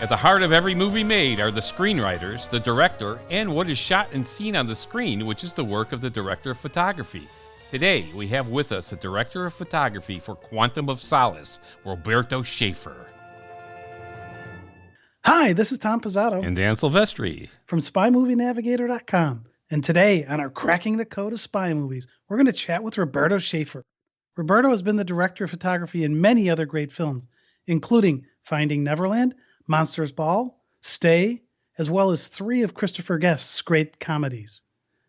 At the heart of every movie made are the screenwriters, the director, and what is shot and seen on the screen, which is the work of the director of photography. Today, we have with us the director of photography for Quantum of Solace, Roberto Schaefer. Hi, this is Tom Pizzato And Dan Silvestri from SpyMovieNavigator.com. And today, on our Cracking the Code of Spy Movies, we're going to chat with Roberto Schaefer. Roberto has been the director of photography in many other great films, including Finding Neverland, Monsters Ball, Stay, as well as 3 of Christopher Guest's great comedies.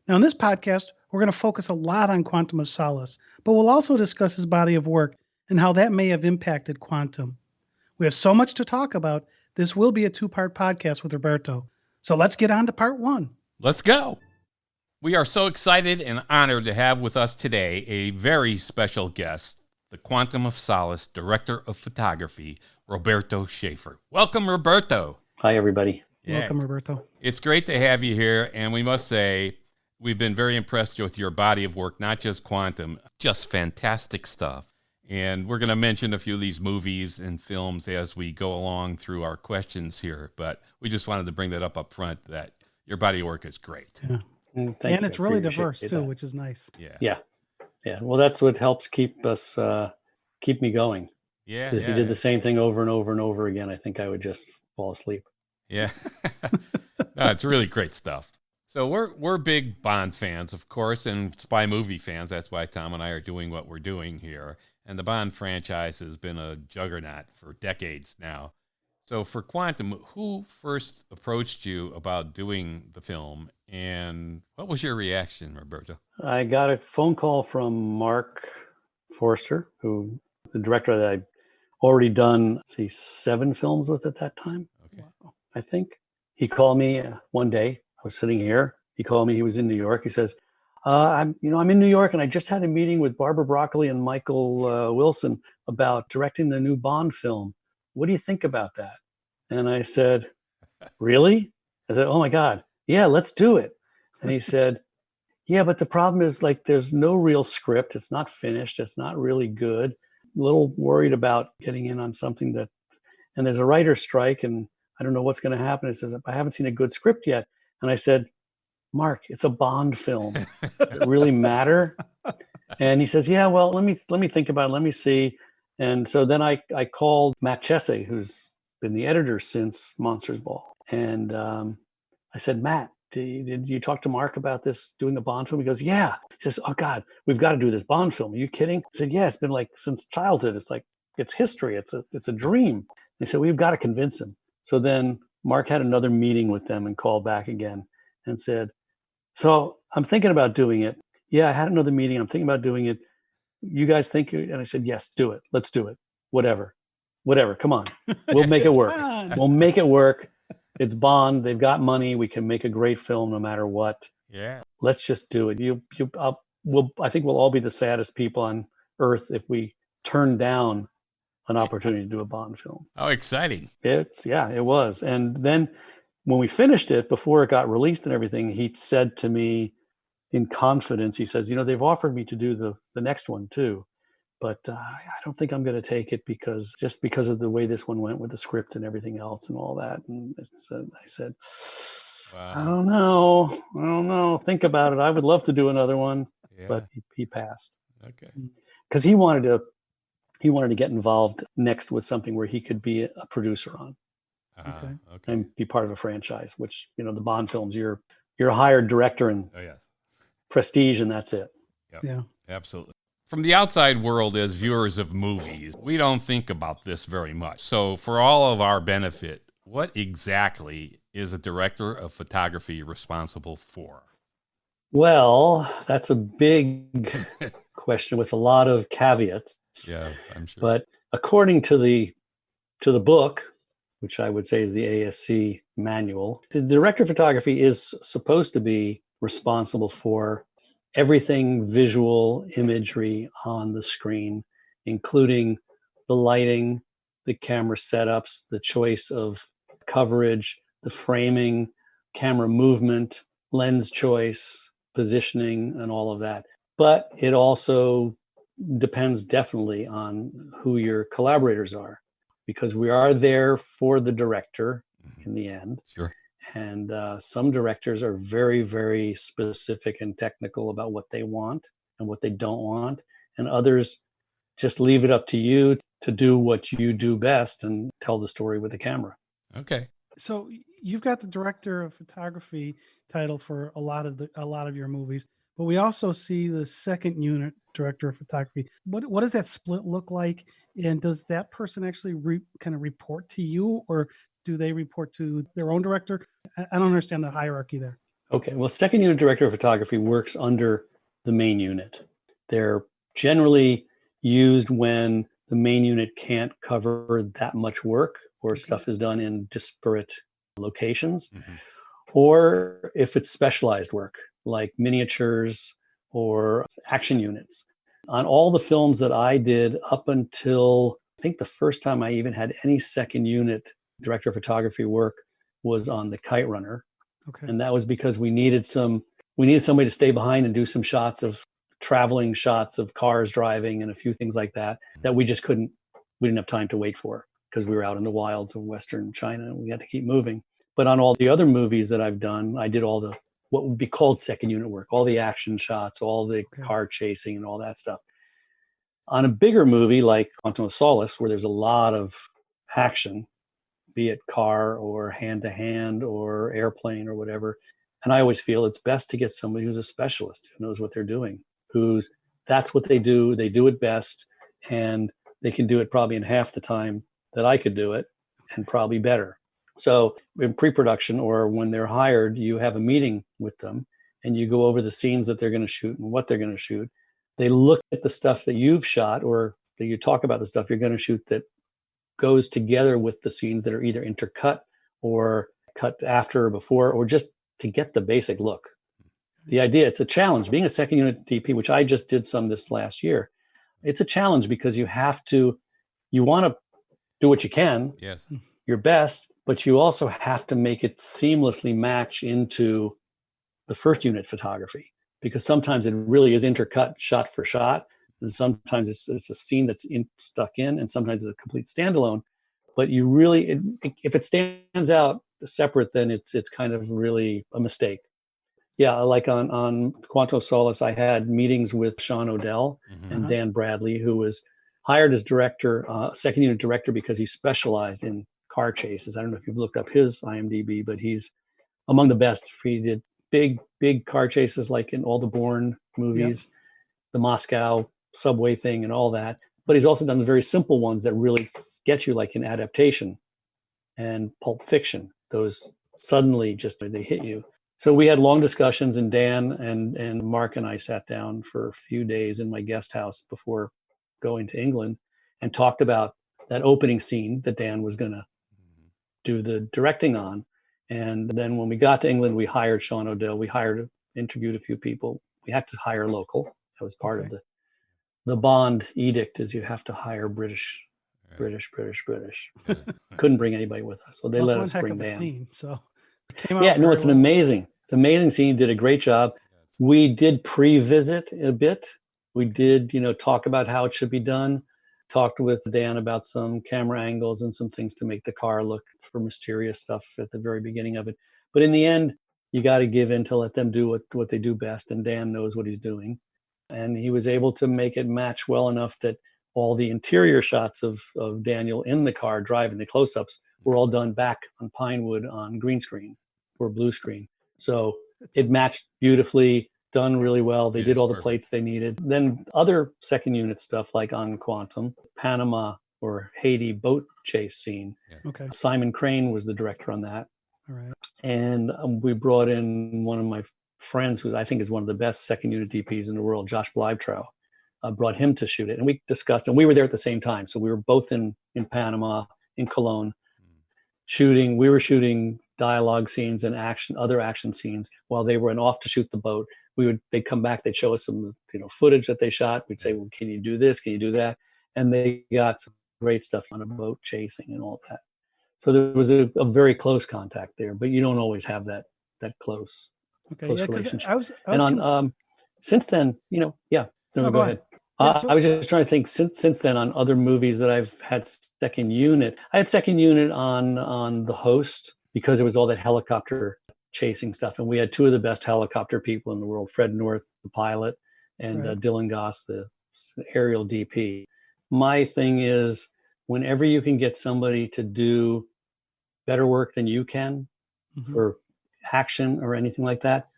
Now, in this podcast, we're going to focus a lot on Quantum of Solace, but we'll also discuss his body of work and how that may have impacted Quantum. We have so much to talk about. This will be a 2-part podcast with Roberto. So let's get on to part 1. Let's go. We are so excited and honored to have with us today a very special guest, the Quantum of Solace director of photography, Roberto Schaefer. Welcome, Roberto. Hi, everybody. Yeah. Welcome, Roberto. It's great to have you here, and we must say we've been very impressed with your body of work, not just Quantum, just fantastic stuff. And we're going to mention a few of these movies and films as we go along through our questions here, but we just wanted to bring that up front that your body of work is great. Yeah. Thank and you. it's really diverse too, which is nice. Yeah. Well, that's what helps keep me going. Yeah. If you did the same thing over and over and over again, I think I would just fall asleep. Yeah. No, it's really great stuff. So we're big Bond fans, of course, and spy movie fans. That's why Tom and I are doing what we're doing here. And the Bond franchise has been a juggernaut for decades now. So for Quantum, who first approached you about doing the film, and what was your reaction, Roberto? I got a phone call from Mark Forster, who the director that I'd already done 7 films with at that time. Okay. I think. He called me one day. I was sitting here. He called me. He was in New York. He says, I'm in New York, and I just had a meeting with Barbara Broccoli and Michael Wilson about directing the new Bond film. What do you think about that? And I said, really? I said, oh my God, yeah, let's do it. And he said, yeah, but the problem is there's no real script. It's not finished. It's not really good. A little worried about getting in on something and there's a writer's strike, and I don't know what's going to happen. He says, I haven't seen a good script yet. And I said, Mark, it's a Bond film. Does it really matter? And he says, yeah, well, let me think about it. Let me see. And so then I called Matt Chessay, who's been the editor since Monsters Ball. And I said, Matt, did you talk to Mark about this, doing the Bond film? He goes, yeah. He says, oh God, we've got to do this Bond film. Are you kidding? I said, yeah, it's been since childhood. It's history. It's a dream. They said, we've got to convince him. So then Mark had another meeting with them and called back again and said, so I'm thinking about doing it. Yeah, I had another meeting. I'm thinking about doing it. You guys think? And I said, yes, do it. Let's do it. Whatever. Come on. We'll make it work. We'll make it work. It's Bond. They've got money. We can make a great film no matter what. Yeah. Let's just do it. I think we'll all be the saddest people on earth if we turn down an opportunity to do a Bond film. Oh, exciting. It was. And then when we finished it, before it got released and everything, he said to me in confidence, he says, they've offered me to do the next one too, but I don't think I'm going to take it because of the way this one went with the script and everything else and all that. And I said, wow. I don't know. Think about it. I would love to do another one, but he passed. Okay. Because he wanted to get involved next with something where he could be a producer on. Okay. And be part of a franchise, which, the Bond films, you're a hired director and prestige, and that's it. Yep. Yeah, absolutely. From the outside world, as viewers of movies, we don't think about this very much. So for all of our benefit, what exactly is a director of photography responsible for? Well, that's a big question with a lot of caveats. Yeah, I'm sure. But according to the book, which I would say is the ASC manual, the director of photography is supposed to be responsible for everything visual imagery on the screen, including the lighting, the camera setups, the choice of coverage, the framing, camera movement, lens choice, positioning, and all of that. But it also depends definitely on who your collaborators are. because we are there for the director in the end. Sure. And some directors are very, very specific and technical about what they want and what they don't want. And others just leave it up to you to do what you do best and tell the story with the camera. Okay. So you've got the director of photography title for a lot of your movies, but we also see the second unit director of photography. What does that split look like? And does that person actually kind of report to you, or do they report to their own director? I don't understand the hierarchy there. Okay, well, second unit director of photography works under the main unit. They're generally used when the main unit can't cover that much work, or stuff is done in disparate locations, or if it's specialized work like miniatures or action units. On all the films that I did up until I think the first time I even had any second unit director of photography work was on The Kite Runner. Okay. And that was because we needed somebody to stay behind and do some traveling shots of cars driving and a few things like that we didn't have time to wait for, because we were out in the wilds of Western China and we had to keep moving. But on all the other movies that I've done, I did all the, what would be called second unit work, all the action shots, all the car chasing and all that stuff. On a bigger movie like Quantum of Solace, where there's a lot of action, be it car or hand-to-hand or airplane or whatever, and I always feel it's best to get somebody who's a specialist, who knows what they're doing, that's what they do it best, and they can do it probably in half the time that I could do it, and probably better. So in pre-production, or when they're hired, you have a meeting with them and you go over the scenes that they're going to shoot and what they're going to shoot. They look at the stuff that you've shot, or that you talk about the stuff you're going to shoot that goes together with the scenes that are either intercut or cut after or before, or just to get the basic look. The idea, it's a challenge. Being a second unit DP, which I just did some this last year, it's a challenge because you want to do what you can, yes, your best, but you also have to make it seamlessly match into the first unit photography, because sometimes it really is intercut shot for shot, and sometimes it's a scene that's stuck in, and sometimes it's a complete standalone. But you really, if it stands out separate, then it's kind of really a mistake. Yeah, like on Quantum of Solace, I had meetings with Sean O'Dell and Dan Bradley, who was hired as director, second unit director, because he specialized in car chases. I don't know if you've looked up his IMDb, but he's among the best. He did big car chases, like in all the Bourne movies, the Moscow subway thing and all that. But he's also done the very simple ones that really get you, like in Adaptation and Pulp Fiction. Those suddenly just, they hit you. So we had long discussions, and Dan and Mark and I sat down for a few days in my guest house before going to England and talked about that opening scene that Dan was going to do the directing on. And then when we got to England, we hired Sean O'Dell. We interviewed a few people. We had to hire local. That was part of the Bond edict, is you have to hire British. Couldn't bring anybody with us, so they let us bring Dan. Scene, so it's an amazing scene. He did a great job. We did pre-visit a bit. We did, talk about how it should be done. Talked with Dan about some camera angles and some things to make the car look for mysterious stuff at the very beginning of it. But in the end, you got to give in to let them do what they do best. And Dan knows what he's doing. And he was able to make it match well enough that all the interior shots of Daniel in the car driving, the close-ups, were all done back on Pinewood on green screen or blue screen. So it matched beautifully, done really well. They did all the plates they needed. Then other second unit stuff, like on Quantum, Panama or Haiti boat chase scene. Okay. Simon Crane was the director on that. All right. And we brought in one of my friends, who I think is one of the best second unit DPs in the world, Josh Bleibtreu. Brought him to shoot it, and we discussed, and we were there at the same time. So we were both in Panama, in Cologne, shooting. We were shooting dialogue scenes and other action scenes while they were off to shoot the boat. They'd come back, they'd show us some footage that they shot. We'd say, well, can you do this? Can you do that? And they got some great stuff on a boat chasing and all that. So there was a very close contact there, but you don't always have that close relationship. I was since then, No, go ahead. I was just trying to think since then on other movies that I've had second unit. I had second unit on The Host because it was all that helicopter chasing stuff. And we had two of the best helicopter people in the world, Fred North, the pilot, and Dylan Goss, the aerial DP. My thing is, whenever you can get somebody to do better work than you can for action or anything like that,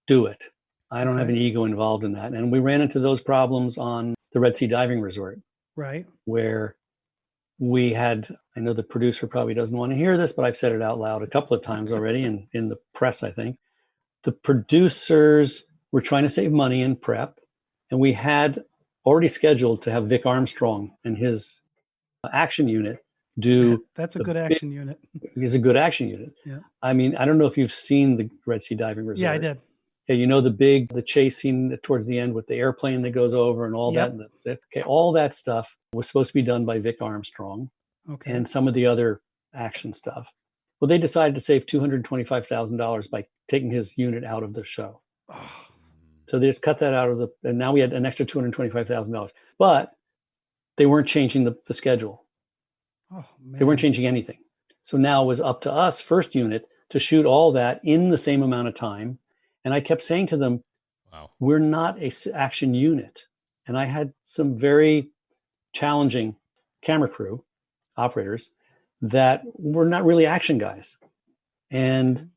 do it. I don't have an ego involved in that. And we ran into those problems on the Red Sea Diving Resort. Right. Where we had, I know the producer probably doesn't want to hear this, but I've said it out loud a couple of times already in the press, I think. The producers were trying to save money in prep. And we had already scheduled to have Vic Armstrong and his action unit do. That's a good action unit. He's a good action unit. Yeah. I mean, I don't know if you've seen the Red Sea Diving Resort. Yeah, I did. Yeah, you know the chase scene towards the end with the airplane that goes over and all that. Okay, all that stuff was supposed to be done by Vic Armstrong, and some of the other action stuff. Well, they decided to save $225,000 by taking his unit out of the show. Oh. So they just cut that out of and now we had an extra $225,000. But they weren't changing the schedule. Oh, man. They weren't changing anything. So now it was up to us, first unit, to shoot all that in the same amount of time. And I kept saying to them, we're not a action unit. And I had some very challenging camera crew operators that were not really action guys. And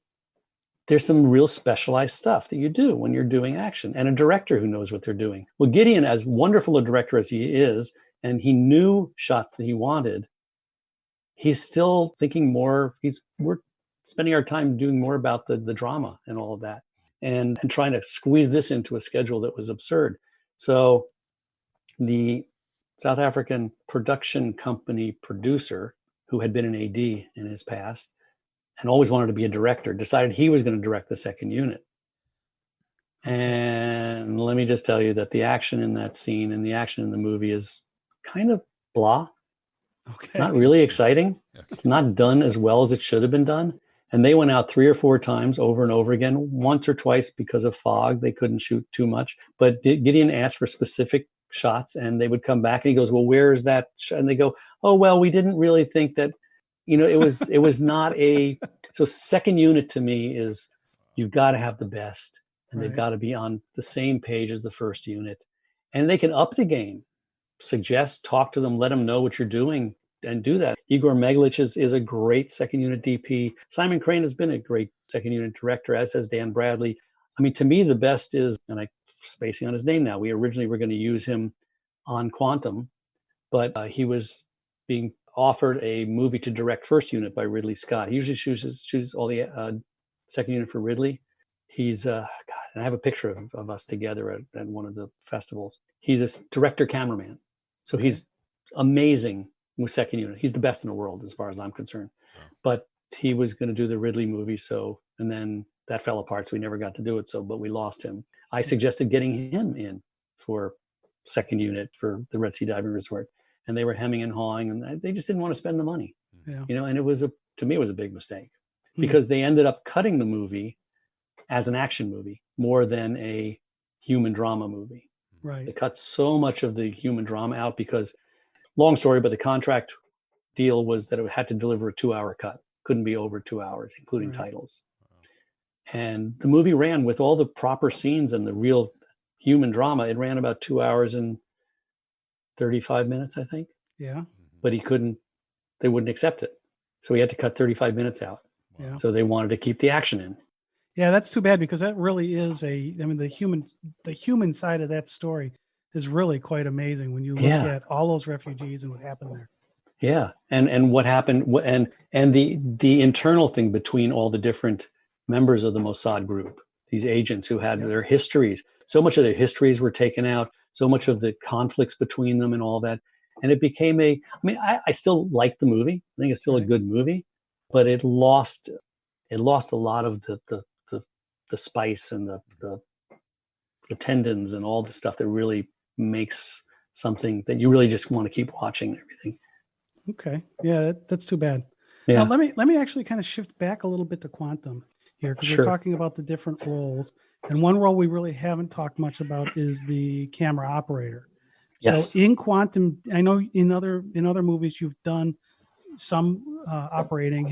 there's some real specialized stuff that you do when you're doing action, and a director who knows what they're doing. Well, Gideon, as wonderful a director as he is, and he knew shots that he wanted, he's still thinking more. We're spending our time doing more about the drama and all of that. And trying to squeeze this into a schedule that was absurd. So the South African production company producer, who had been an AD in his past and always wanted to be a director, decided he was going to direct the second unit. And let me just tell you that the action in that scene and the action in the movie is kind of blah. It's not really exciting. It's not done as well as it should have been done. And they went out 3 or 4 times over and over again. Once or twice because of fog, they couldn't shoot too much. But Gideon asked for specific shots, and they would come back and he goes, well, where is that shot? And they go, oh, well, we didn't really think that, it was not a, so second unit to me is you've got to have the best, and they've got to be on the same page as the first unit. And they can up the game, suggest, talk to them, let them know what you're doing, and do that. Igor Meglic is a great second unit DP. Simon Crane has been a great second unit director, as has Dan Bradley. I mean, to me, the best is, and I'm spacing on his name now, we originally were going to use him on Quantum, but he was being offered a movie to direct first unit by Ridley Scott. He usually chooses all the second unit for Ridley. He's, God, and I have a picture of us together at one of the festivals. He's a director cameraman. So he's amazing with second unit. He's the best in the world as far as I'm concerned. But he was going to do the Ridley movie, and then that fell apart, so we never got to do it. But we lost him. I suggested getting him in for second unit for the Red Sea Diving Resort, and they were hemming and hawing, and they just didn't want to spend the money. And it was to me it was a big mistake because they ended up cutting the movie as an action movie more than a human drama movie. Right. They cut so much of the human drama out because, long story, but the contract deal was that it had to deliver a 2-hour cut. Couldn't be over 2 hours, including titles. And the movie ran with all the proper scenes and the real human drama. It ran about 2 hours and 35 minutes, I think. Yeah. But they wouldn't accept it. So he had to cut 35 minutes out. Yeah. So they wanted to keep the action in. Yeah, that's too bad because that really is the human side of that story is really quite amazing when you look at all those refugees and what happened there. Yeah. And what happened and the internal thing between all the different members of the Mossad group, these agents who had their histories. So much of their histories were taken out, so much of the conflicts between them and all that. And it became I still like the movie. I think it's still a good movie, but it lost a lot of the spice and the tendons and all the stuff that really makes something that you really just want to keep watching and everything. Okay. Yeah, that's too bad. Yeah. Now, let me actually kind of shift back a little bit to Quantum here because we're talking about the different roles. And one role we really haven't talked much about is the camera operator. Yes. So in Quantum, I know in other movies you've done some operating.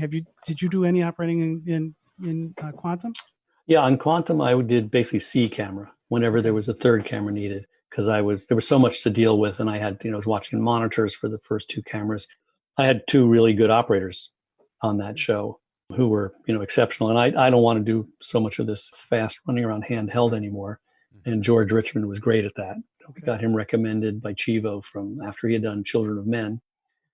Did you do any operating in Quantum? Yeah, on Quantum, I did basically C camera whenever there was a third camera needed, because there was so much to deal with, and I had, I was watching monitors for the first two cameras. I had two really good operators on that show who were, exceptional. And I don't want to do so much of this fast running around handheld anymore. And George Richmond was great at that. We got him recommended by Chivo from after he had done Children of Men,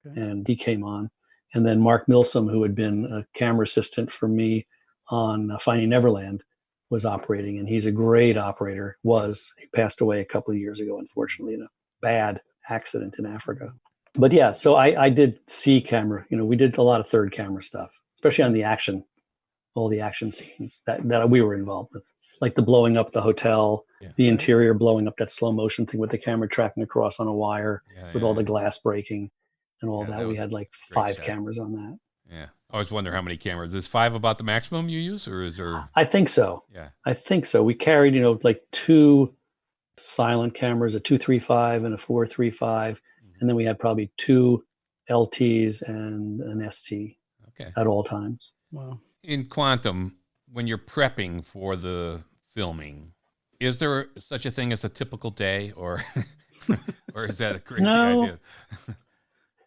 and he came on. And then Mark Milsom, who had been a camera assistant for me on Finding Neverland, was operating, and he's a great operator. He passed away a couple of years ago, unfortunately, in a bad accident in Africa. But yeah, so I did C camera. We did a lot of third camera stuff, especially on all the action scenes that we were involved with, like the blowing up the hotel, the interior blowing up, that slow motion thing with the camera tracking across on a wire with all the glass breaking and all that. We had like 5 cameras on that. Yeah. I always wonder how many cameras. Is 5 about the maximum you use, or is there? I think so. Yeah. I think so. We carried, like 2 silent cameras, a 235 and a 435. And then we had probably 2 LTs and an ST at all times. Wow. In Quantum, when you're prepping for the filming, is there such a thing as a typical day, or is that a crazy idea?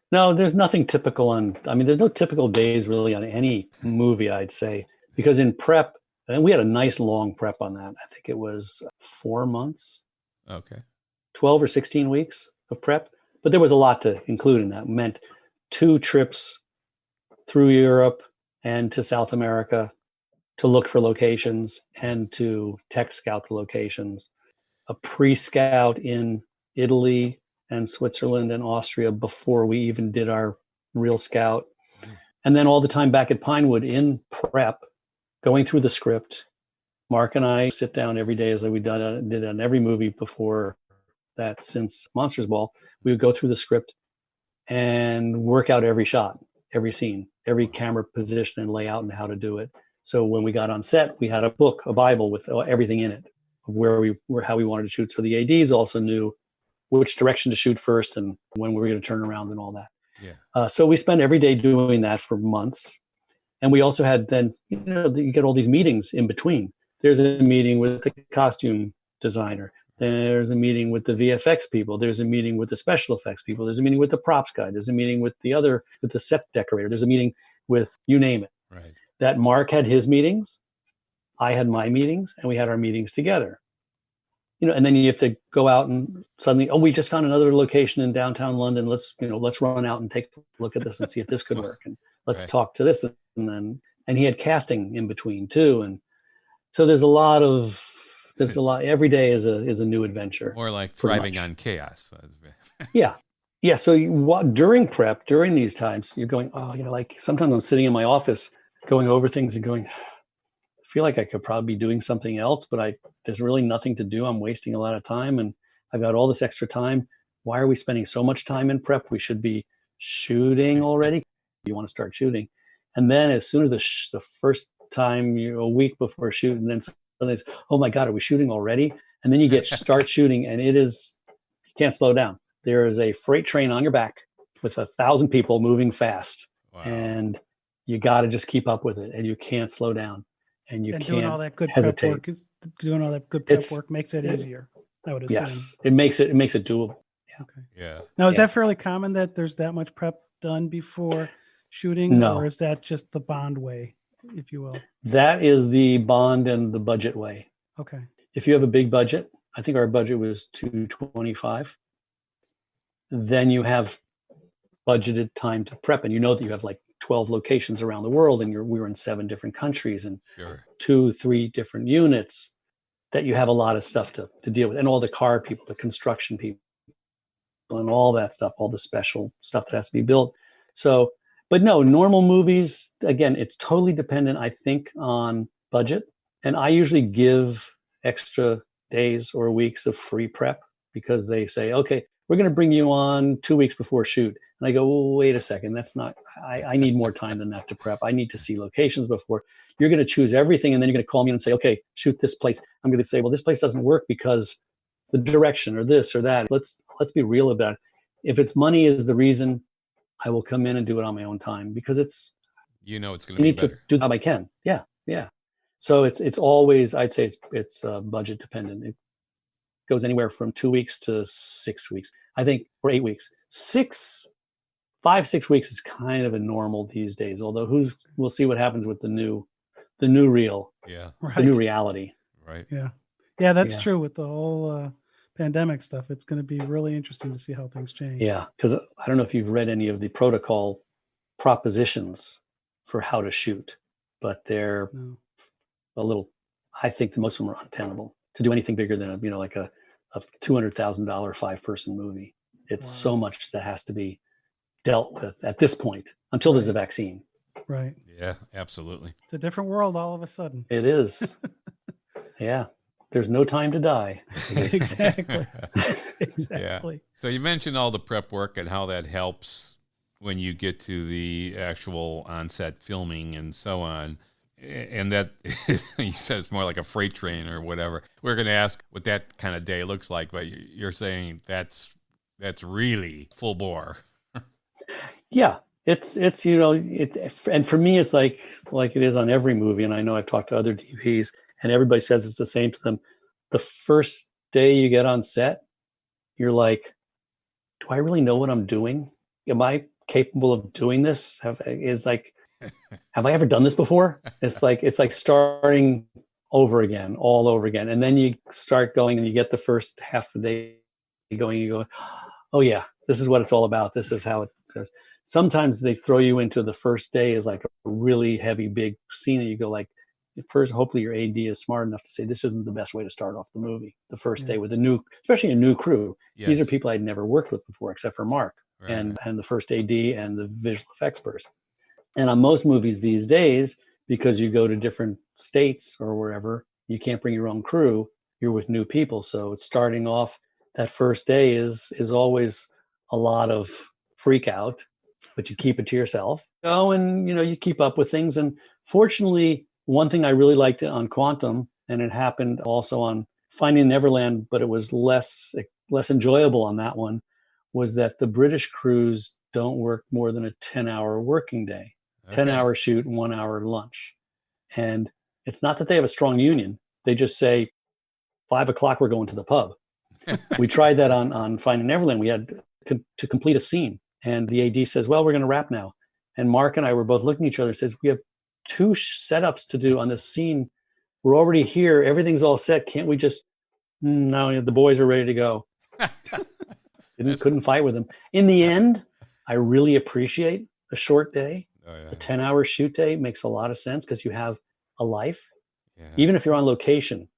No, there's nothing typical there's no typical days really on any movie, I'd say, because in prep, and we had a nice long prep on that. I think it was 4 months. Okay. 12 or 16 weeks of prep. But there was a lot to include in that. It meant 2 trips through Europe and to South America to look for locations and to tech scout the locations, a pre-scout in Italy and Switzerland and Austria before we even did our real scout. And then all the time back at Pinewood in prep, going through the script. Mark and I sit down every day, as we did on every movie before that since Monsters Ball. We would go through the script and work out every shot, every scene, every camera position and layout and how to do it. So when we got on set, we had a book, a Bible with everything in it of how we wanted to shoot. So the ADs also knew which direction to shoot first and when we were going to turn around and all that. Yeah. So we spent every day doing that for months. And we also had then, you get all these meetings in between. There's a meeting with the costume designer. There's a meeting with the VFX people. There's a meeting with the special effects people. There's a meeting with the props guy. There's a meeting with the set decorator. There's a meeting with you name it. Right. That Mark had his meetings. I had my meetings, and we had our meetings together. And then you have to go out and suddenly, we just found another location in downtown London. Let's run out and take a look at this and see if this could work. And let's talk to this. And he had casting in between too. And so there's a lot. Every day is a new adventure. More like thriving on chaos. Yeah. So during prep, during these times, you're going, like sometimes I'm sitting in my office going over things and going, I feel like I could probably be doing something else, but there's really nothing to do. I'm wasting a lot of time, and I've got all this extra time. Why are we spending so much time in prep? We should be shooting already. You want to start shooting. And then as soon as the first time, a week before shooting, then suddenly it's, oh my God, are we shooting already? And then you start shooting, and you can't slow down. There is a freight train on your back with 1,000 people moving fast. Wow. And you got to just keep up with it, and you can't slow down. And you can't doing all that good hesitate. Prep work makes it easier, I would assume. Yes, it makes it doable. Yeah. Okay. Yeah. Now, is that fairly common that there's that much prep done before shooting? No. Or is that just the Bond way, if you will? That is the Bond and the budget way. Okay. If you have a big budget, I think our budget was $225, then you have budgeted time to prep, and that you have like 12 locations around the world, and we were in 7 different countries and 2-3 different units, that you have a lot of stuff to deal with, and all the car people, the construction people, and all that stuff, all the special stuff that has to be built. So, but no, normal movies, again, it's totally dependent, I think, on budget. And I usually give extra days or weeks of free prep because they say, okay, we're going to bring you on 2 weeks before shoot. And I go, well, wait a second, that's not, I need more time than that to prep. I need to see locations before. You're going to choose everything, and then you're going to call me and say, okay, shoot this place. I'm going to say, well, this place doesn't work because the direction or this or that. Let's be real about it. If it's money is the reason, I will come in and do it on my own time, because it's it's going I to be need to better. do the job I can. Yeah. So it's always, I'd say it's budget dependent. It goes anywhere from 2 weeks to 6 weeks, I think, or 8 weeks. 5-6 weeks is kind of a normal these days. Although we'll see what happens with the new reel, Yeah. the new reality. Right. Yeah, that's true with the whole pandemic stuff. It's going to be really interesting to see how things change. Yeah, because I don't know if you've read any of the protocol propositions for how to shoot, but they're a little, I think that most of them are untenable to do anything bigger than like a $200,000 5-person movie. It's so much that has to be dealt with at this point until there's a vaccine. Right. Yeah, absolutely. It's a different world all of a sudden. It is. Yeah. There's no time to die. Exactly. Yeah. So you mentioned all the prep work and how that helps when you get to the actual on-set filming and so on. And that, you said it's more like a freight train or whatever. We're going to ask what that kind of day looks like, but you're saying that's really full bore. Yeah. It's and for me, it's like it is on every movie. And I know I've talked to other DPs, and everybody says it's the same to them. The first day you get on set, you're like, do I really know what I'm doing? Am I capable of doing this? Have I ever done this before? It's like starting all over again. And then you start going and you get the first half of the day going, you go, oh yeah, this is what it's all about. This is how it says. Sometimes they throw you into the first day as like a really heavy, big scene, and you go like, first, hopefully your AD is smart enough to say this isn't the best way to start off the movie. The first day with especially a new crew. Yes. These are people I'd never worked with before, except for Mark and the first AD and the visual effects person. And on most movies these days, because you go to different states or wherever, you can't bring your own crew. You're with new people, so it's starting off. That first day is always a lot of freak out, but you keep it to yourself. And you keep up with things. And fortunately, one thing I really liked on Quantum, and it happened also on Finding Neverland, but it was less enjoyable on that one, was that the British crews don't work more than a 10-hour working day, 10-hour shoot, 1 hour lunch. And it's not that they have a strong union. They just say, 5 o'clock, we're going to the pub. We tried that on Finding Neverland. We had to complete a scene. And the AD says, well, we're going to wrap now. And Mark and I were both looking at each other and says, we have 2 setups to do on this scene. We're already here. Everything's all set. Can't we just, no, the boys are ready to go. Couldn't fight with them. In the end, I really appreciate a short day. A 10-hour shoot day makes a lot of sense because you have a life. Yeah. Even if you're on location,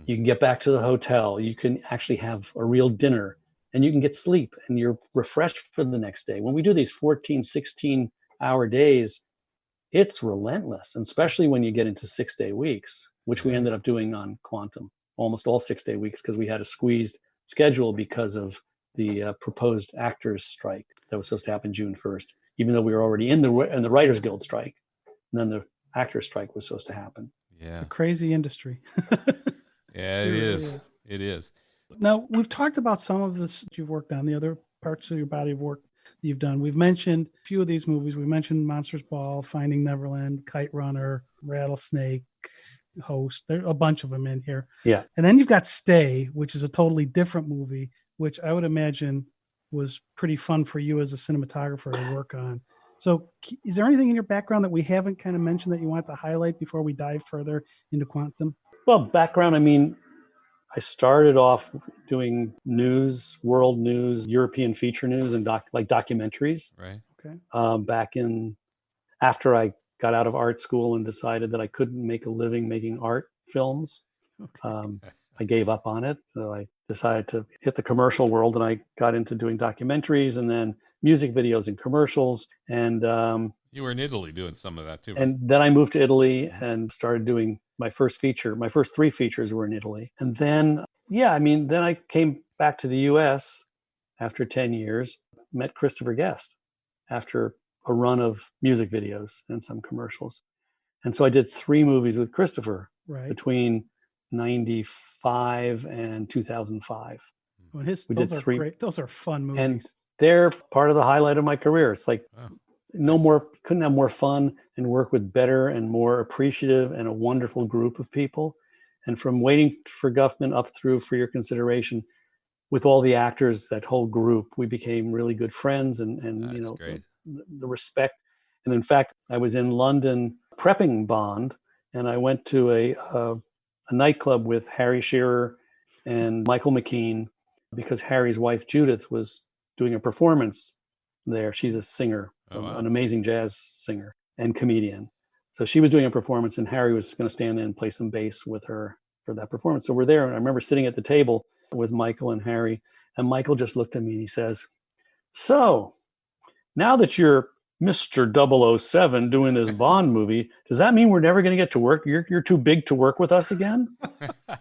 you can get back to the hotel. You can actually have a real dinner and you can get sleep and you're refreshed for the next day. When we do these 14, 16-hour days, it's relentless, and especially when you get into 6-day weeks, which we ended up doing on Quantum, almost all 6-day weeks, because we had a squeezed schedule because of the proposed actors strike that was supposed to happen June 1st, even though we were already in the Writers Guild strike. And then the actors strike was supposed to happen. Yeah. It's a crazy industry. Yeah, it is. It is. Now, we've talked about some of this that you've worked on, the other parts of your body of work that you've done. We've mentioned a few of these movies. We mentioned Monsters Ball, Finding Neverland, Kite Runner, Rattlesnake, Host. There are a bunch of them in here. Yeah. And then you've got Stay, which is a totally different movie, which I would imagine was pretty fun for you as a cinematographer to work on. So is there anything in your background that we haven't kind of mentioned that you want to highlight before we dive further into Quantum? Well, background, I mean, I started off doing news, world news, European feature news, and documentaries. Right. Okay. Back in after I got out of art school and decided that I couldn't make a living making art films. Okay. I gave up on it. So I decided to hit the commercial world, and I got into doing documentaries and then music videos and commercials. And you were in Italy doing some of that too. And then I moved to Italy and started doing my first feature. My first 3 features were in Italy. And then, then I came back to the US after 10 years, met Christopher Guest after a run of music videos and some commercials. And so I did 3 movies with Christopher between 95 and 2005. Well, We those did are 3, great. Those are fun movies. and they're part of the highlight of my career. It's like couldn't have more fun and work with better and more appreciative and a wonderful group of people. And from Waiting for Guffman up through For Your Consideration, with all the actors, that whole group, we became really good friends, and the respect. And in fact, I was in London prepping Bond, and I went to a nightclub with Harry Shearer and Michael McKean, because Harry's wife Judith was doing a performance there. She's a singer, an amazing jazz singer and comedian. So she was doing a performance, and Harry was going to stand in and play some bass with her for that performance. So we're there, and I remember sitting at the table with Michael and Harry, and Michael just looked at me and he says, "So now that you're Mr. 007 doing this Bond movie, does that mean we're never going to get to work? You're too big to work with us again?" And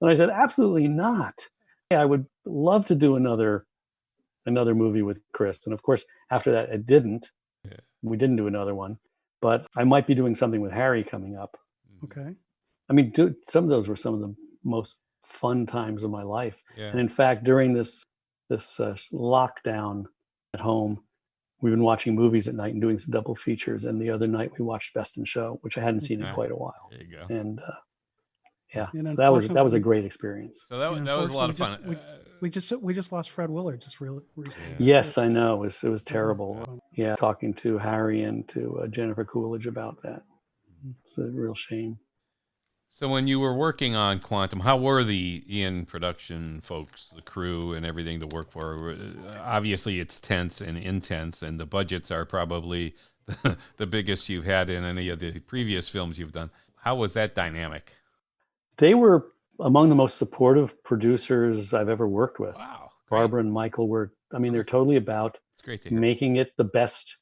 I said, "Absolutely not. I would love to do another movie with Chris." And of course, after that, it didn't. Yeah. We didn't do another one, but I might be doing something with Harry coming up. Okay. I mean, some of those were some of the most fun times of my life. Yeah. And in fact, during this lockdown at home, we've been watching movies at night and doing some double features. And the other night we watched Best in Show, which I hadn't seen in quite a while. There you go. And that was a great experience. So that was a lot of fun. We just lost Fred Willard just recently. Yes, I know. It was terrible. Yeah, talking to Harry and to Jennifer Coolidge about that. It's a real shame. So when you were working on Quantum, how were the Ian production folks, the crew and everything to work for? Obviously, it's tense and intense, and the budgets are probably the biggest you've had in any of the previous films you've done. How was that dynamic? They were among the most supportive producers I've ever worked with. Wow. Barbara and Michael they're totally about making it the best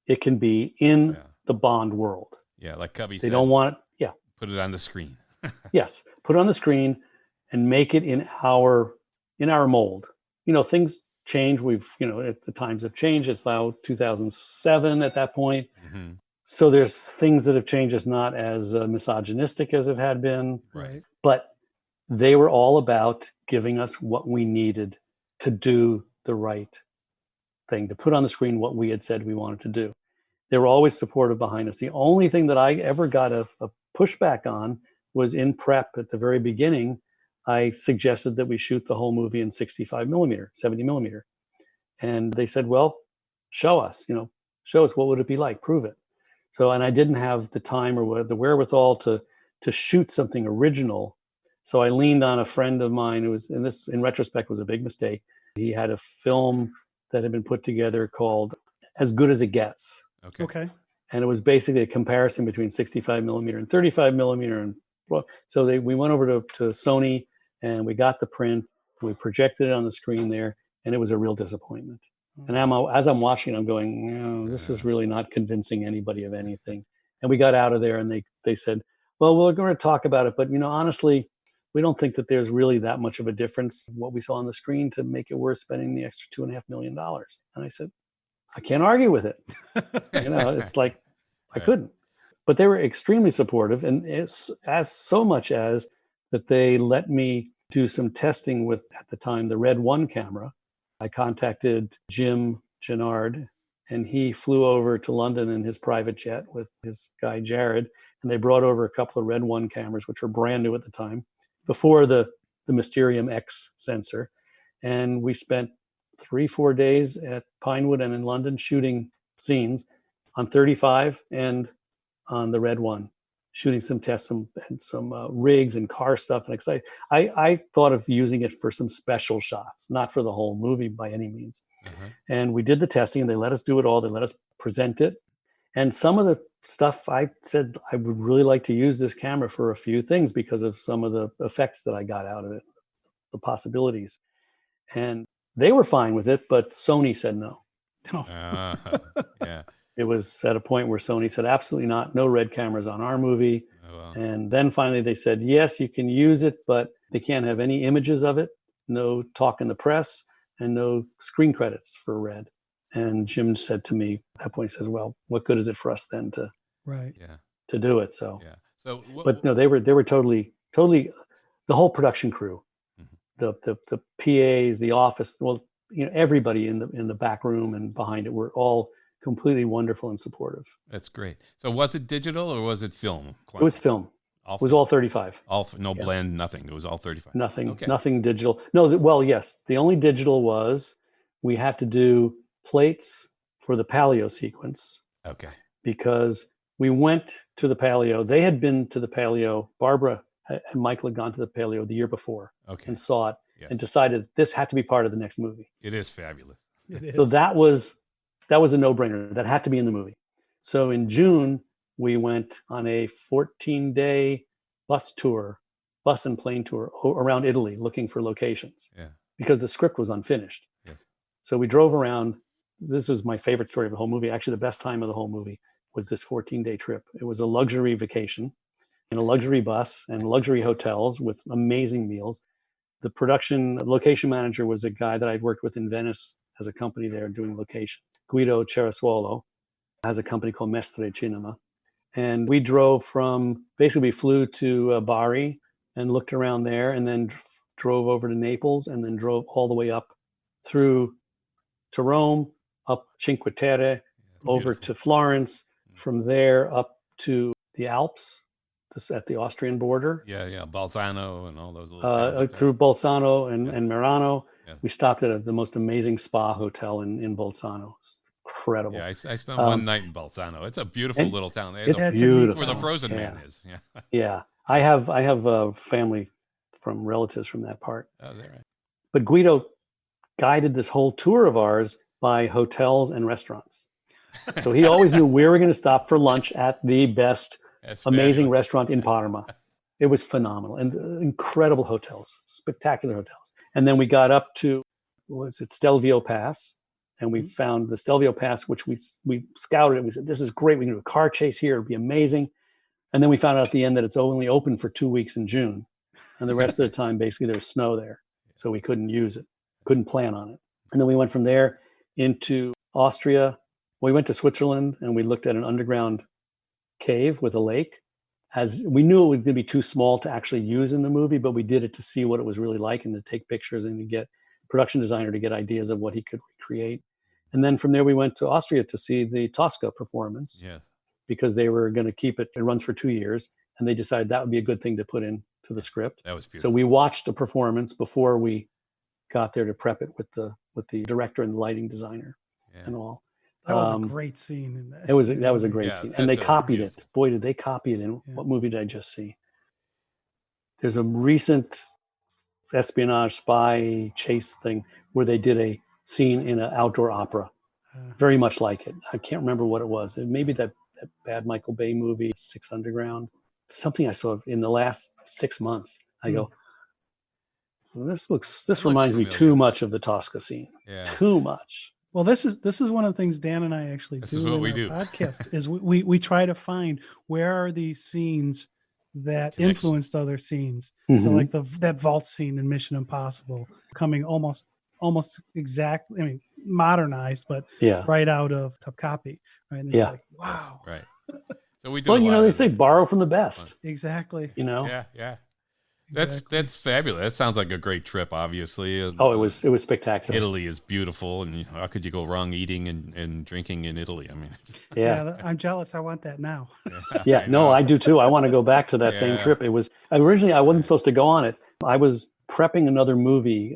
it can be in the Bond world. Yeah, like Cubby said. They don't want put it on the screen. Yes, put it on the screen and make it in our mold. Things change. The times have changed. It's now 2007 at that point. Mm-hmm. So there's things that have changed. It's not as misogynistic as it had been. Right. But they were all about giving us what we needed to do the right thing, to put on the screen what we had said we wanted to do. They were always supportive behind us. The only thing that I ever got a pushback on was in prep at the very beginning. I suggested that we shoot the whole movie in 65 millimeter, 70 millimeter. And they said, "Well, show us what would it be like, prove it." So, and I didn't have the time or the wherewithal to shoot something original. So I leaned on a friend of mine who was, and this in retrospect was a big mistake. He had a film that had been put together called As Good as It Gets. Okay. And it was basically a comparison between 65 millimeter and 35 millimeter. And so we went over to Sony and we got the print. We projected it on the screen there, and it was a real disappointment. And as I'm watching, I'm going, this is really not convincing anybody of anything. And we got out of there, and they said, "Well, we're going to talk about it, but honestly, we don't think that there's really that much of a difference in what we saw on the screen to make it worth spending the extra $2.5 million." And I said, I can't argue with it. It's like I couldn't. But they were extremely supportive, and it's as so much as that they let me do some testing with, at the time, the Red 1 camera. I contacted Jim Gennard, and he flew over to London in his private jet with his guy Jared, and they brought over a couple of Red 1 cameras, which were brand new at the time, before the Mysterium X sensor. And we spent 3-4 days at Pinewood and in London shooting scenes on 35 and on the Red 1, shooting some tests and some rigs and car stuff and exciting. I thought of using it for some special shots, not for the whole movie by any means. Uh-huh. And we did the testing, and they let us do it all. They let us present it. And some of the stuff I said, I would really like to use this camera for a few things because of some of the effects that I got out of it, the possibilities. And they were fine with it, but Sony said no. Yeah. It was at a point where Sony said, absolutely not, no red cameras on our movie. Oh, wow. And then finally they said, yes, you can use it, but they can't have any images of it, no talk in the press, and no screen credits for red. And Jim said to me at that point, he says, well, what good is it for us then to do it? So, yeah. So, but no, they were totally totally, the whole production crew, the PAs, the office, well, everybody in the back room and behind it were all completely wonderful and supportive. That's great. So was it digital or was it film? It was film. It was all 35. No blend, nothing. It was all 35. Nothing digital. No, well, yes. The only digital was we had to do plates for the paleo sequence. Okay. Because we went to the paleo. They had been to the paleo. Barbara and Michael had gone to the paleo the year before and saw it and decided this had to be part of the next movie. It is fabulous. It is. So that was a no-brainer. That had to be in the movie. So in June, we went on a 14-day bus and plane tour around Italy looking for locations because the script was unfinished. Yes. So we drove around. This is my favorite story of the whole movie. Actually, the best time of the whole movie was this 14-day trip. It was a luxury vacation in a luxury bus and luxury hotels with amazing meals. The production location manager was a guy that I'd worked with in Venice as a company there doing location. Guido Cerasuolo has a company called Mestre Cinema. And we drove we flew to Bari and looked around there and then drove over to Naples and then drove all the way up through to Rome, up Cinque Terre, over to Florence, from there up to the Alps, at the Austrian border. Yeah, Bolzano and all those little through Bolzano and Merano. Yeah. We stopped at the most amazing spa hotel in Bolzano. It's incredible. Yeah, I spent one night in Bolzano. It's a beautiful little town. It's beautiful. Where the Frozen Man is. Yeah. Yeah. I have family from relatives from that part. Oh, is that right? But Guido guided this whole tour of ours by hotels and restaurants. So he always knew where we were going to stop for lunch at the best amazing restaurant in Parma. It was phenomenal and incredible hotels, spectacular hotels. And then we got up to, Stelvio Pass, and we found the Stelvio Pass, which we scouted it. We said, this is great. We can do a car chase here. It'd be amazing. And then we found out at the end that it's only open for 2 weeks in June. And the rest of the time, basically, there's snow there. So we couldn't use it, couldn't plan on it. And then we went from there into Austria. We went to Switzerland and we looked at an underground cave with a lake. As we knew it was going to be too small to actually use in the movie, but we did it to see what it was really like and to take pictures and to get production designer to get ideas of what he could recreate. And then from there, we went to Austria to see the Tosca performance because they were going to keep it. It runs for 2 years. And they decided that would be a good thing to put into the script. That was beautiful. So we watched the performance before we got there to prep it with the director and the lighting designer and all. That was a great scene. In that. That was a great scene. And they copied it. Boy, did they copy it. In what movie did I just see? There's a recent espionage spy chase thing where they did a scene in an outdoor opera, very much like it. I can't remember what it was. Maybe that bad Michael Bay movie, Six Underground. Something I saw in the last 6 months. I go, this reminds me too much of the Tosca scene. Yeah. Too much. Well, this is one of the things Dan and I actually do in our podcast is we try to find where are these scenes that influenced other scenes. Mm-hmm. So like that vault scene in Mission Impossible coming almost exactly, I mean, modernized, but right out of Top Copy. Right? And it's like, wow. Right. So we do. Well, they say borrow from the best. Exactly. Yeah. That's fabulous. That sounds like a great trip. Obviously. It was spectacular. Italy is beautiful, and how could you go wrong eating and drinking in Italy? I mean, I'm jealous. I want that now. I do too. I want to go back to that same trip. It was originally I wasn't supposed to go on it. I was prepping another movie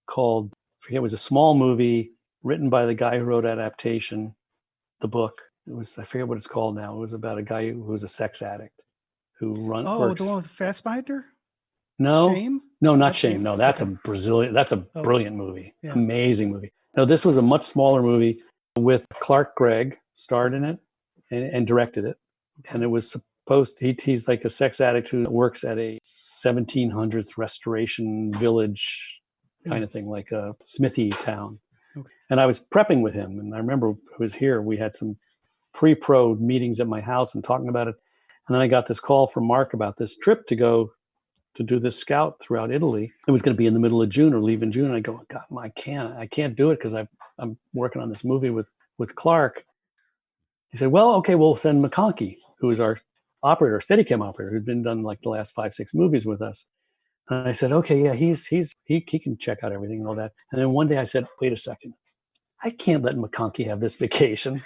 called it was a small movie written by the guy who wrote Adaptation, the book. I forget what it's called now. It was about a guy who was a sex addict who works. The one with Fassbinder? No. Shame? No, not Shame. No, that's a brilliant movie. Yeah. Amazing movie. No, this was a much smaller movie with Clark Gregg starred in it and directed it. And it was he's like a sex addict who works at a 1700s restoration village kind of thing, like a smithy town. Okay. And I was prepping with him. And I remember it was here. We had some pre-pro meetings at my house and talking about it. And then I got this call from Mark about this trip to go to do this scout throughout Italy. It was going to be in the middle of June or leave in June. And I go, God, I can't do it because I'm working on this movie with Clark. He said, well, okay, we'll send McConkie, who is our operator, a Steadicam operator, who'd been done like the last 5-6 movies with us. And I said, okay, yeah, he can check out everything and all that. And then one day I said, wait a second, I can't let McConkie have this vacation.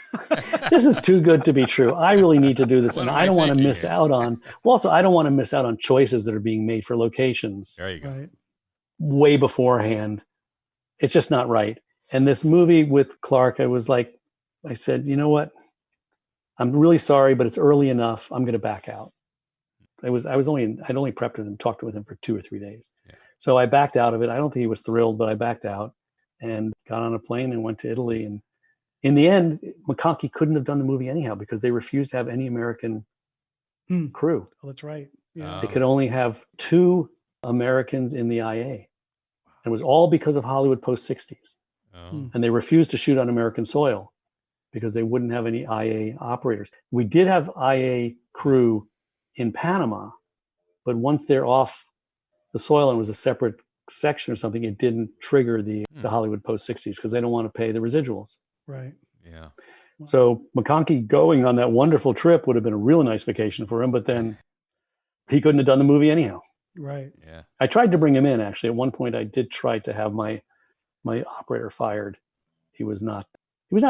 This is too good to be true. I really need to do this. And I don't want to miss out on, well, also, I don't want to miss out on choices that are being made for locations. There you go. Right. Way beforehand. It's just not right. And this movie with Clark, I said, you know what? I'm really sorry, but it's early enough. I'm going to back out. I'd only prepped with him, talked with him for 2 or 3 days. Yeah. So I backed out of it. I don't think he was thrilled, but I backed out and got on a plane and went to Italy. And in the end, McConkie couldn't have done the movie anyhow because they refused to have any American crew. Oh, that's right. Yeah. They could only have 2 Americans in the IA. It was all because of Hollywood post-60s. Oh. And they refused to shoot on American soil because they wouldn't have any IA operators. We did have IA crew in Panama, but once they're off the soil and it was a separate section or something, it didn't trigger the Hollywood post-60s because they don't want to pay the residuals. Right. Yeah. So McConkie going on that wonderful trip would have been a real nice vacation for him, but then he couldn't have done the movie anyhow. Right. Yeah. I tried to bring him in, actually. At one point, I did try to have my operator fired. He was not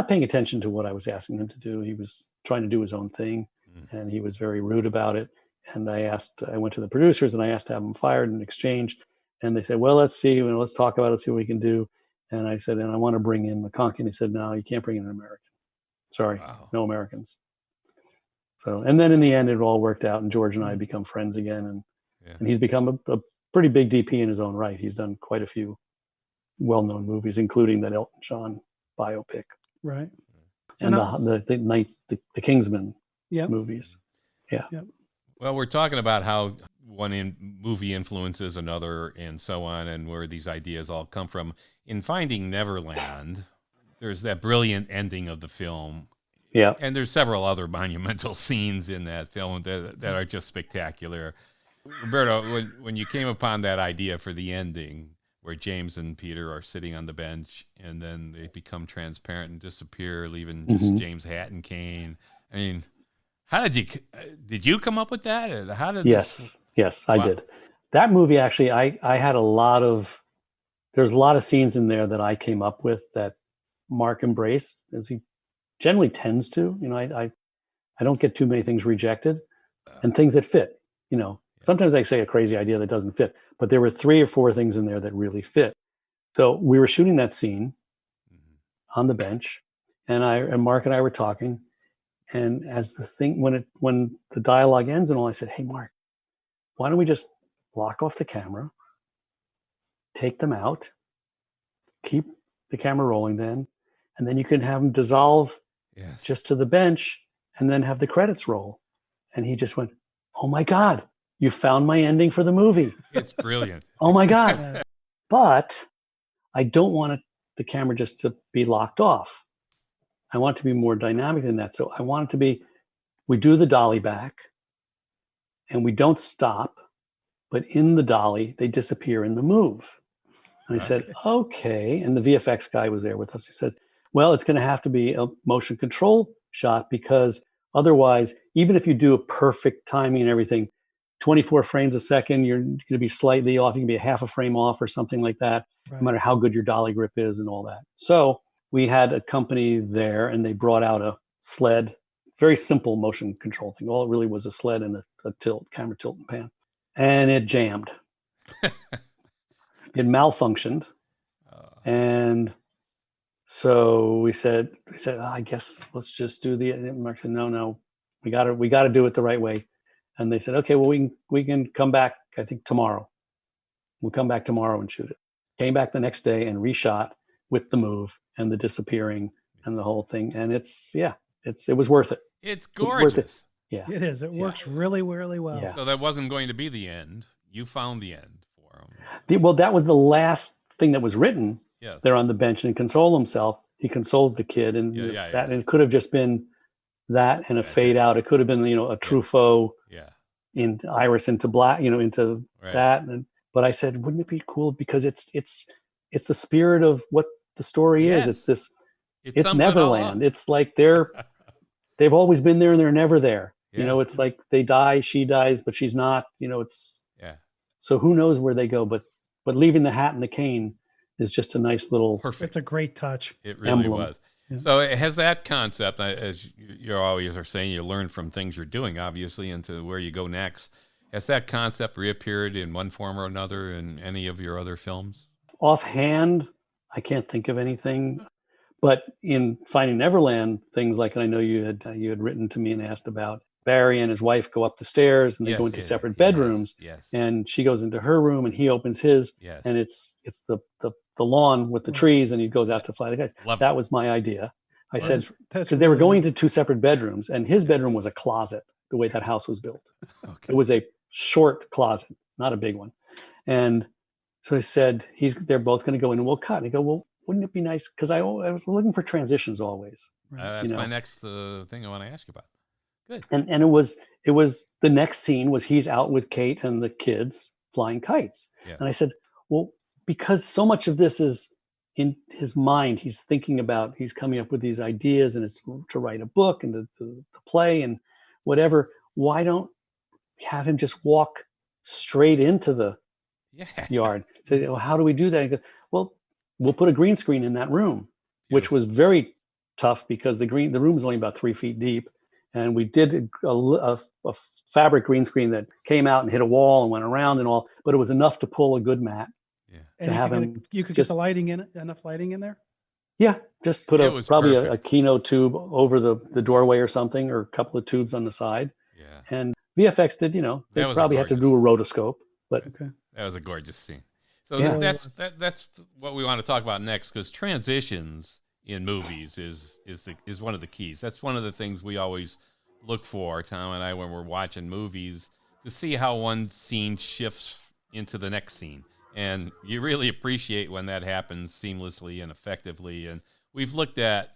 paying attention to what I was asking him to do. He was trying to do his own thing, and he was very rude about it. And I went to the producers and I asked to have him fired in exchange. And they said, well, let's see, let's talk about it, see what we can do. And I said, and I want to bring in McConkie. And he said, no, you can't bring in an American. Sorry, no Americans. So, and then in the end, it all worked out, and George and I become friends again. And he's become a pretty big DP in his own right. He's done quite a few well-known movies, including that Elton John biopic. Right. And the Kingsman movies. Yeah. Yep. Well, we're talking about how one movie influences another and so on, and where these ideas all come from. In Finding Neverland, there's that brilliant ending of the film. Yeah. And there's several other monumental scenes in that film that are just spectacular. Roberto, when you came upon that idea for the ending, where James and Peter are sitting on the bench and then they become transparent and disappear, leaving just James' hat and cane. I mean, how did you come up with that? How did Yes, I did. That movie, actually, I had there's a lot of scenes in there that I came up with that Mark embraced, as he generally tends to. I don't get too many things rejected and things that fit. Sometimes I say a crazy idea that doesn't fit, but there were 3 or 4 things in there that really fit. So we were shooting that scene on the bench, and Mark and I were talking. And as the thing, when the dialogue ends and all, I said, hey, Mark, why don't we just lock off the camera, take them out, keep the camera rolling then, and then you can have them dissolve just to the bench and then have the credits roll. And he just went, oh my God, you found my ending for the movie. It's brilliant. Oh my God. But I don't want the camera just to be locked off. I want it to be more dynamic than that. So I want it to be, we do the dolly back and we don't stop, but in the dolly, they disappear in the move. And I said, okay. And the VFX guy was there with us. He said, well, it's going to have to be a motion control shot because otherwise, even if you do a perfect timing and everything, 24 frames a second, you're going to be slightly off. You can be a half a frame off or something like that, no matter how good your dolly grip is and all that. So we had a company there and they brought out a sled, very simple motion control thing. All it really was a sled and a camera tilt and pan. And it jammed. It malfunctioned. And so we said, I guess let's just do and Mark said, no, we got to do it the right way. And they said, okay, well, we can come back, I think, tomorrow. We'll come back tomorrow and shoot it. Came back the next day and reshot with the move and the disappearing and the whole thing. And it was worth it. It's gorgeous. Yeah. It is. It works really, really well. Yeah. So that wasn't going to be the end. You found the end for him. Well, that was the last thing that was written Yes. there on the bench and console himself. He consoles the kid and and it could have just been that and a fade out. It could have been, a Truffaut in iris into black, into that. But I said, wouldn't it be cool? Because it's the spirit of what the story is. It's Neverland. It's like they've always been there and they're never there. It's like they die, she dies, but she's not. So who knows where they go? But leaving the hat and the cane is just a nice little perfect. It's a great touch. It really emblem. was. Yeah. So it has that concept, as you always are saying, you learn from things you're doing, obviously, into where you go next. Has that concept reappeared in one form or another in any of your other films? Offhand, I can't think of anything. But in Finding Neverland, things like, and I know you had written to me and asked about, Barry and his wife go up the stairs and they go into separate bedrooms. Yes. And she goes into her room and he opens his. Yes. And it's the lawn with the trees and he goes out to fly the kites. That was my idea. I said, because they were going to two separate bedrooms and his bedroom was a closet, the way that house was built. Okay. It was a short closet, not a big one. And so I said, they're both going to go in and we'll cut. And I go, well, wouldn't it be nice? Because I was looking for transitions always. That's my next thing I want to ask you about. Good. And it was the next scene was he's out with Kate and the kids flying kites. Yeah. And I said, well, because so much of this is in his mind, he's coming up with these ideas and it's to write a book and to play and whatever. Why don't have him just walk straight into the yard? So, well, how do we do that? He goes, well, we'll put a green screen in that room, which was very tough because the room is only about 3 feet deep. And we did a fabric green screen that came out and hit a wall and went around and all, but it was enough to pull a good mat. Yeah. To have him. You could get the lighting in it, enough lighting in there? Yeah. Just put probably a Kino tube over the doorway or something, or a couple of tubes on the side. Yeah. And VFX did, they probably had to do a rotoscope, but that was a gorgeous scene. So that's what we want to talk about next, because transitions in movies is one of the keys. That's one of the things we always look for, Tom and I, when we're watching movies, to see how one scene shifts into the next scene. And you really appreciate when that happens seamlessly and effectively. And we've looked at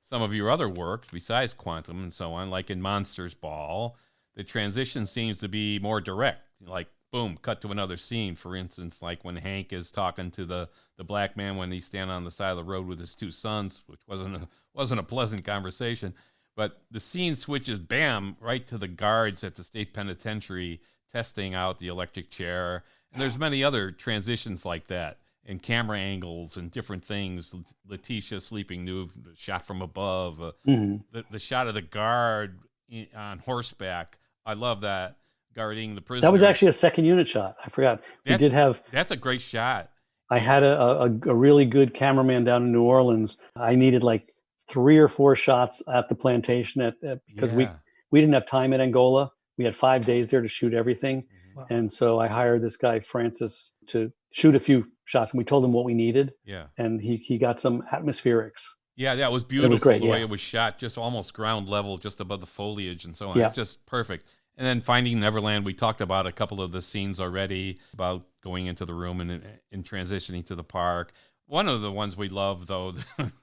some of your other work besides Quantum and so on, like in Monsters Ball. The transition seems to be more direct, like boom, cut to another scene. For instance, like when Hank is talking to the black man when he's standing on the side of the road with his two sons, which wasn't a pleasant conversation. But the scene switches, bam, right to the guards at the state penitentiary testing out the electric chair. And there's many other transitions like that, and camera angles and different things. Letitia sleeping nude, shot from above, the shot of the guard on horseback. I love that. Guarding the prisoner. That was actually a second unit shot. I forgot. That's a great shot. I had a really good cameraman down in New Orleans. I needed like 3 or 4 shots at the plantation because we didn't have time at Angola. We had 5 days there to shoot everything. Wow. And so I hired this guy, Francis, to shoot a few shots, and we told him what we needed. Yeah. And he got some atmospherics. Yeah, that was beautiful. It was great, the way it was shot, just almost ground level, just above the foliage and so on. Yeah. It's just perfect. And then Finding Neverland, we talked about a couple of the scenes already, about going into the room and transitioning to the park. One of the ones we love, though,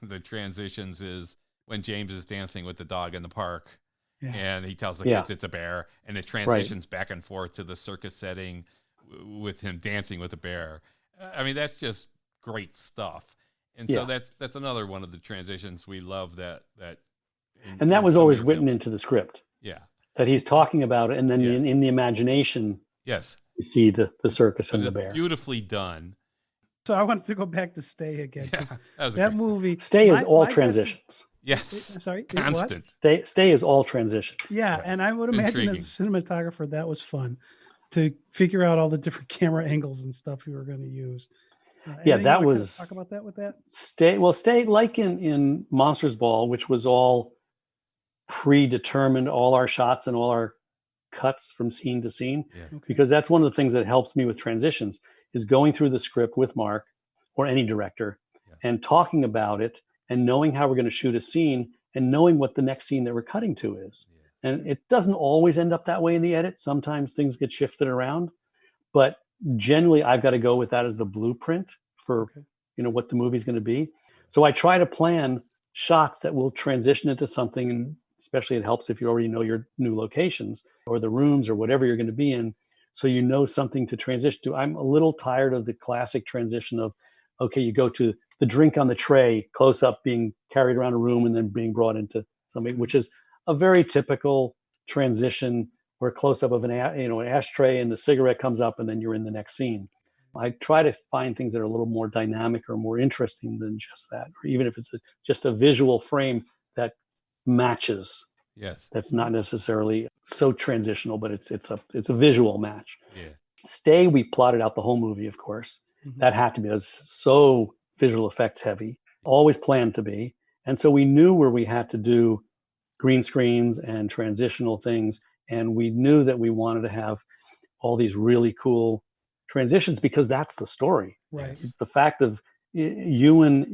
the transitions, is when James is dancing with the dog in the park. Yeah. And he tells the kids it's a bear, and it transitions back and forth to the circus setting with him dancing with a bear. I mean, that's just great stuff. And so that's another one of the transitions we love that was always written into the script. Yeah. That he's talking about it, and then in the imagination, you see the circus and the bear. Beautifully done. So I wanted to go back to Stay again. Yeah, that movie. Stay is all transitions. Yes. I'm sorry. Constant. Stay is all transitions. Yeah, and I would imagine as a cinematographer that was fun to figure out all the different camera angles and stuff you were going to use. That was talk about that with that. Stay like in Monsters Ball, which was all predetermined, all our shots and all our cuts from scene to scene, because that's one of the things that helps me with transitions is going through the script with Mark or any director and talking about it and knowing how we're going to shoot a scene and knowing what the next scene that we're cutting to is. And it doesn't always end up that way in the edit. Sometimes things get shifted around, but generally I've got to go with that as the blueprint for what the movie's going to be. So I try to plan shots that will transition into something, and especially it helps if you already know your new locations or the rooms or whatever you're going to be in, so you know something to transition to. I'm a little tired of the classic transition of, you go to the drink on the tray, close up being carried around a room and then being brought into something, which is a very typical transition or a close up of an ashtray and the cigarette comes up and then you're in the next scene. I try to find things that are a little more dynamic or more interesting than just that, or even if it's just a visual frame that matches. Yes. That's not necessarily so transitional, but it's a visual match. Yeah. Stay, we plotted out the whole movie, of course. Mhm. That had to be. It was so visual effects heavy, always planned to be. And so we knew where we had to do green screens and transitional things. And we knew that we wanted to have all these really cool transitions because that's the story. Right. The fact of Ewan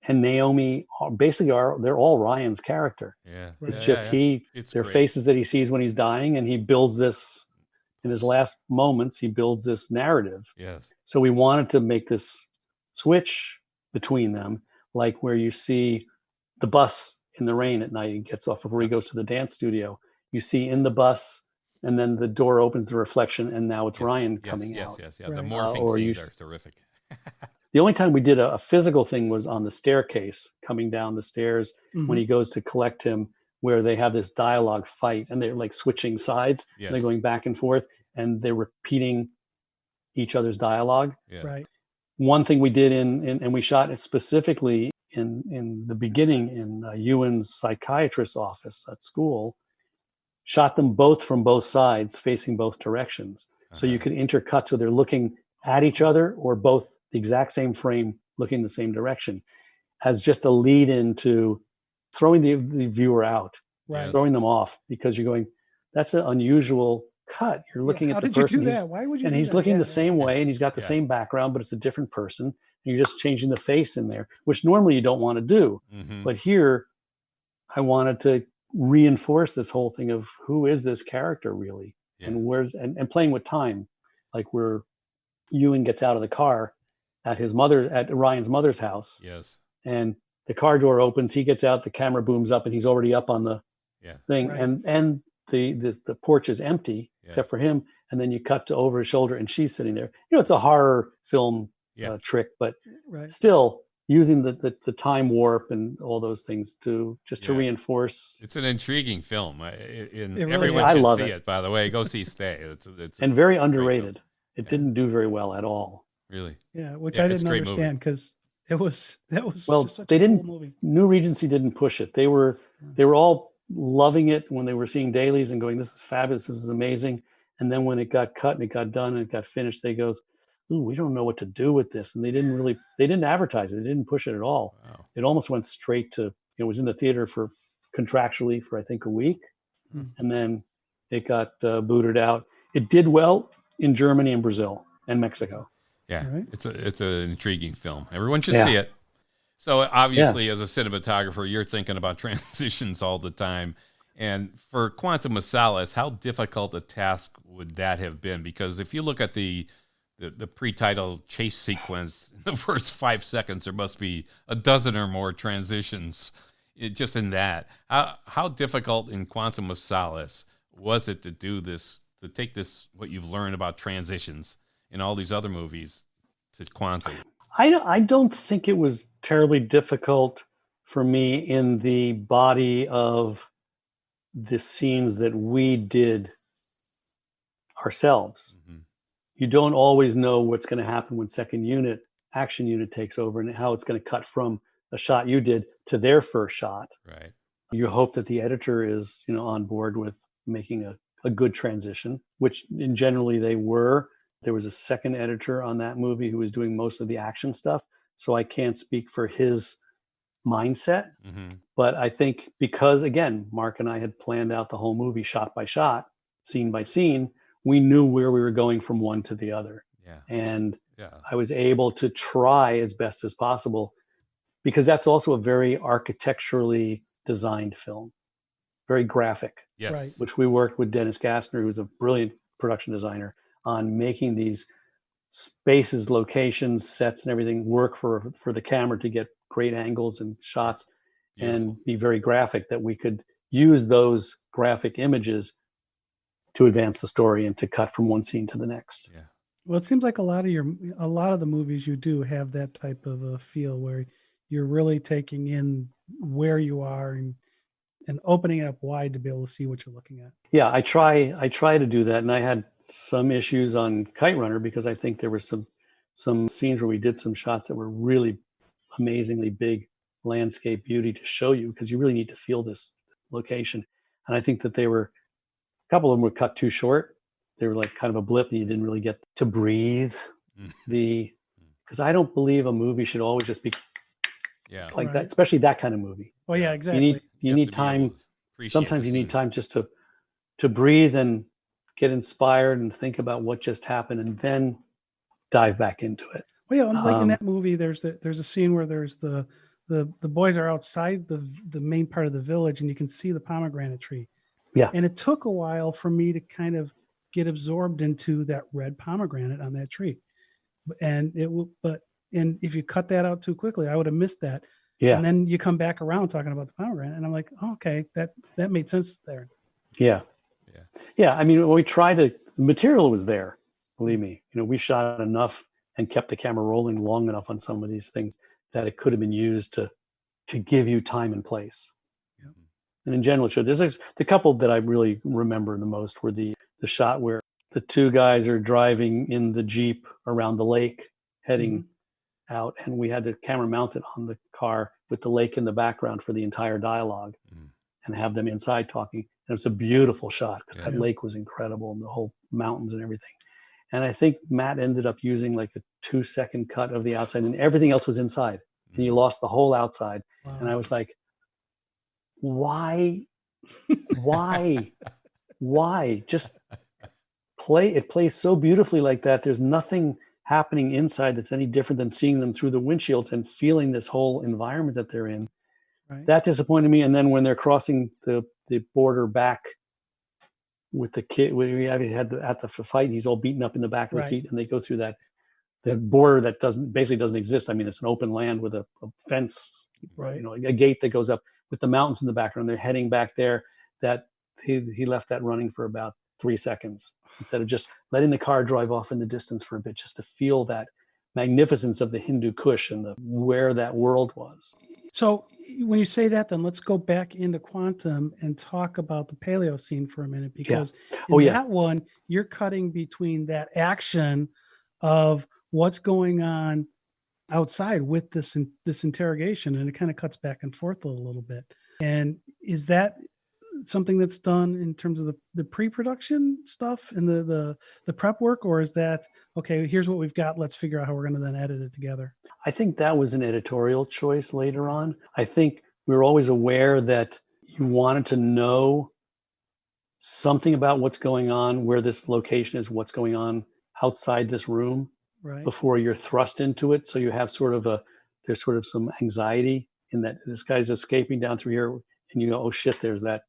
and Naomi they're all Ryan's character. Yeah. It's Yeah, just yeah. their Great. faces that he sees when he's dying, and he builds this in his last moments. He builds this narrative. Yes. So we wanted to make this switch between them, like where you see the bus in the rain at night. He gets off before he goes to the dance studio. You see in the bus, and then the door opens, the reflection, and now it's Ryan coming out. Yes. Right. The morphing scenes are terrific. The only time we did a physical thing was on the staircase coming down the stairs when he goes to collect him, where they have this dialogue fight and they're like switching sides. Yes. And they're going back and forth and they're repeating each other's dialogue. Yeah. Right. One thing we did and we shot it specifically in the beginning in Ewan's psychiatrist's office at school, shot them both from both sides facing both directions. So you can intercut so they're looking at each other or both the exact same frame looking the same direction as just a lead into throwing the viewer out, Right. throwing them off, because you're going, that's an unusual cut. You're looking at the person. How did you do that? Why would you and do he's that? looking the same way and he's got the same background, but it's a different person. And you're just changing the face in there, which normally you don't want to do. Mm-hmm. But here I wanted to reinforce this whole thing of who is this character really? And where's and playing with time, like where Ewan gets out of the car at Ryan's mother's house. Yes. And the car door opens, he gets out, the camera booms up, and he's already up on the thing. Right. And the porch is empty except for him. And then you cut to over his shoulder and she's sitting there. It's a horror film trick, but still using the time warp and all those things to reinforce. It's an intriguing film. Everyone I should love see it, by the way. Go see Stay. It's and very underrated. It didn't do very well at all. Really? Yeah, which I didn't understand because that was well, just such they a didn't. cool movie. New Regency didn't push it. They were all loving it when they were seeing dailies and going, "This is fabulous. This is amazing." And then when it got cut and it got done and it got finished, they goes, "Ooh, we don't know what to do with this." And they didn't advertise it. They didn't push it at all. Wow. It almost went straight to. It was in the theater contractually for I think a week, and then it got booted out. It did well in Germany and Brazil and Mexico. Yeah, right. It's an intriguing film. Everyone should see it. So obviously, as a cinematographer, you're thinking about transitions all the time. And for Quantum of Solace, how difficult a task would that have been? Because if you look at the pre-title chase sequence, in the first 5 seconds, there must be a dozen or more transitions just in that. How difficult in Quantum of Solace was it to do this, to take this, what you've learned about transitions in all these other movies, to Quantum? I don't think it was terribly difficult for me in the body of the scenes that we did ourselves. Mm-hmm. You don't always know what's going to happen when action unit takes over and how it's going to cut from a shot you did to their first shot. Right. You hope that the editor is, on board with making a good transition, which generally they were. There was a second editor on that movie who was doing most of the action stuff. So I can't speak for his mindset. Mm-hmm. But I think because, again, Mark and I had planned out the whole movie shot by shot, scene by scene, we knew where we were going from one to the other. Yeah. And I was able to try as best as possible, because that's also a very architecturally designed film, very graphic. Yes. Right. Which we worked with Dennis Gassner, who's a brilliant production designer, on making these spaces, locations, sets, and everything work for the camera to get great angles and shots. Beautiful. And be very graphic, that we could use those graphic images to advance the story and to cut from one scene to the next. Yeah. Well, it seems like a lot of the movies you do have that type of a feel where you're really taking in where you are and and opening it up wide to be able to see what you're looking at. Yeah, I try to do that, and I had some issues on Kite Runner because I think there were some scenes where we did some shots that were really amazingly big landscape beauty to show you, because you really need to feel this location. And I think that a couple of them were cut too short. They were like kind of a blip, and you didn't really get to breathe because I don't believe a movie should always just be like that, especially that kind of movie. Well, yeah, exactly. You need time. Sometimes you need time just to breathe and get inspired and think about what just happened, and then dive back into it. Well, yeah, like in that movie, there's a scene where there's the boys are outside the main part of the village, and you can see the pomegranate tree. Yeah. And it took a while for me to kind of get absorbed into that red pomegranate on that tree. And if you cut that out too quickly, I would have missed that. Yeah. And then you come back around talking about the pomegranate, and I'm like, oh, okay, that made sense there. Yeah. Yeah. I mean, the material was there. Believe me, we shot enough and kept the camera rolling long enough on some of these things that it could have been used to give you time and place. Yeah. And in general, there's the couple that I really remember the most were the shot where the two guys are driving in the Jeep around the lake heading out, and we had the camera mounted on the car with the lake in the background for the entire dialogue and have them inside talking. And it's a beautiful shot because that lake was incredible and the whole mountains and everything. And I think Matt ended up using like a 2-second cut of the outside, and everything else was inside. And you lost the whole outside. Wow. And I was like, why just play? It plays so beautifully like that. There's nothing happening inside that's any different than seeing them through the windshields and feeling this whole environment that they're in. Right. That disappointed me. And then when they're crossing the border back with the kid, we had the fight, and he's all beaten up in the back of the seat, and they go through that border that basically doesn't exist. I mean, it's an open land with a fence, a gate that goes up with the mountains in the background. They're heading back there. That he left that running for about 3 seconds instead of just letting the car drive off in the distance for a bit, just to feel that magnificence of the Hindu Kush and where that world was. So when you say that, then let's go back into Quantum and talk about the paleo scene for a minute, because that one, you're cutting between that action of what's going on outside with this interrogation, and it kind of cuts back and forth a little bit. And is that something that's done in terms of the pre-production stuff and the prep work, or is that, okay, here's what we've got, let's figure out how we're going to then edit it together? I think that was an editorial choice later on. I think we were always aware that you wanted to know something about what's going on, where this location is, what's going on outside this room before you're thrust into it. So you have there's sort of some anxiety in that this guy's escaping down through here, and you go, oh shit, there's that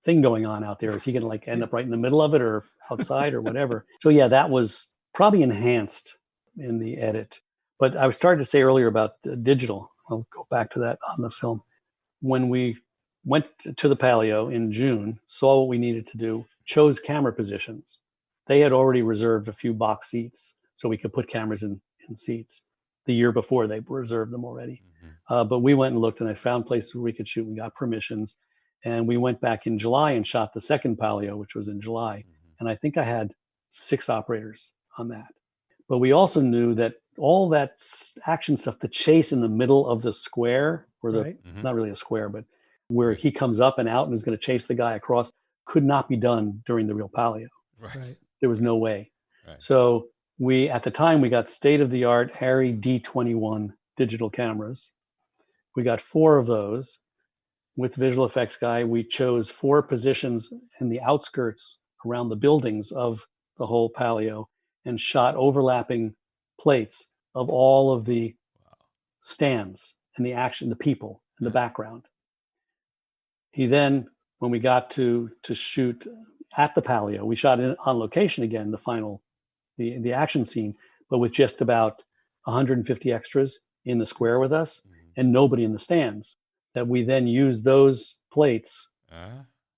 thing going on out there. Is he going to end up right in the middle of it or outside or whatever? So yeah, that was probably enhanced in the edit. But I was starting to say earlier about digital. I'll go back to that on the film. When we went to the Palio in June, saw what we needed to do, chose camera positions. They had already reserved a few box seats so we could put cameras in seats. The year before, they reserved them already. But we went and looked, and I found places where we could shoot. We got permissions. And we went back in July and shot the second Palio, which was in July. And I think I had 6 operators on that. But we also knew that all that action stuff, the chase in the middle of the square, or it's not really a square, but where he comes up and out and is going to chase the guy across, could not be done during the real Palio. Right. There was no way. Right. So at the time, we got state-of-the-art Harry D21 digital cameras. We got 4 of those. With the visual effects guy, we chose 4 positions in the outskirts around the buildings of the whole Palio and shot overlapping plates of all of the stands and the action, the people in the background. He then, when we got to shoot at the Palio, we shot on location again, the action scene, but with just about 150 extras in the square with us and nobody in the stands, that we then used those plates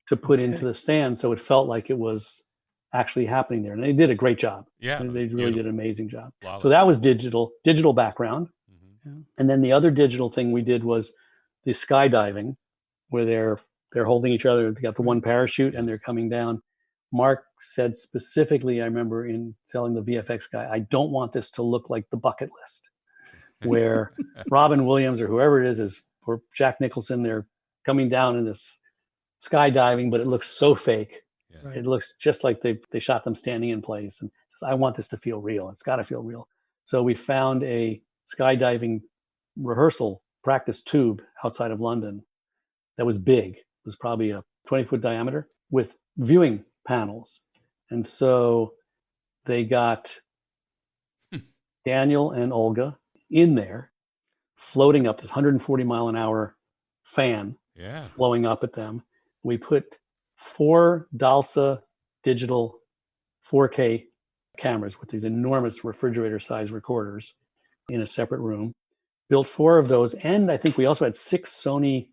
to put into the stands. So it felt like it was actually happening there. And they did a great job. Yeah. They really did an amazing job. Wow. So that was digital background. And then the other digital thing we did was the skydiving. where they're holding each other. They got the one parachute and they're coming down. Mark said specifically, I remember in telling the VFX guy, I don't want this to look like The Bucket List, where Robin Williams or whoever it is, or Jack Nicholson, they're coming down in this skydiving, but it looks so fake. Yeah. It looks just like they shot them standing in place. And I want this to feel real. It's got to feel real. So we found a skydiving rehearsal practice tube outside of London that was big. It was probably a 20-foot diameter with viewing panels. And so they got Daniel and Olga in there, floating up this 140 mile an hour fan, blowing up at them. We put 4 Dalsa digital 4K cameras with these enormous refrigerator size recorders in a separate room, built 4 of those. And I think we also had 6 Sony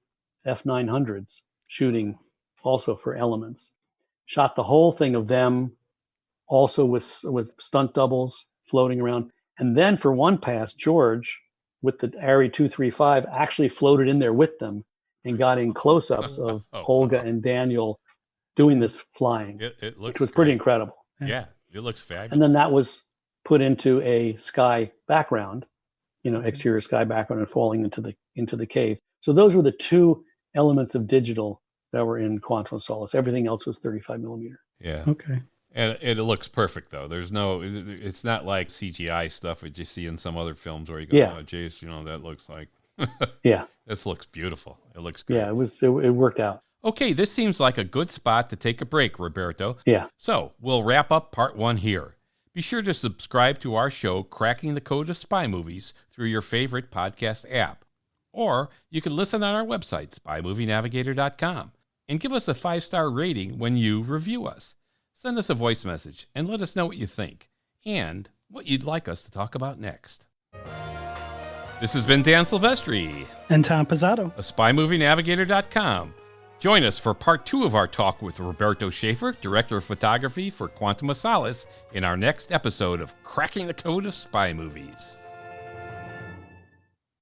F900s shooting also for Elements. Shot the whole thing of them also with stunt doubles floating around. And then for one pass, George with the ARRI 235 actually floated in there with them and got in close-ups of Olga and Daniel doing this flying, it looks which was pretty incredible. Yeah, it looks fabulous. And then that was put into a sky background, exterior sky background and falling into the cave. So those were the 2 elements of digital that were in Quantum of Solace. Everything else was 35 millimeter. Yeah. Okay. And it looks perfect though. It's not like CGI stuff that you see in some other films where you go, oh, geez, that looks like, yeah, this looks beautiful. It looks good. Yeah, it worked out. Okay, this seems like a good spot to take a break, Roberto. Yeah. So we'll wrap up part 1 here. Be sure to subscribe to our show, Cracking the Code of Spy Movies, through your favorite podcast app. Or you can listen on our website, spymovienavigator.com, and give us a 5-star rating when you review us. Send us a voice message and let us know what you think and what you'd like us to talk about next. This has been Dan Silvestri and Tom Pizzato of spymovienavigator.com. Join us for part 2 of our talk with Roberto Schaefer, Director of Photography for Quantum of Solace, in our next episode of Cracking the Code of Spy Movies.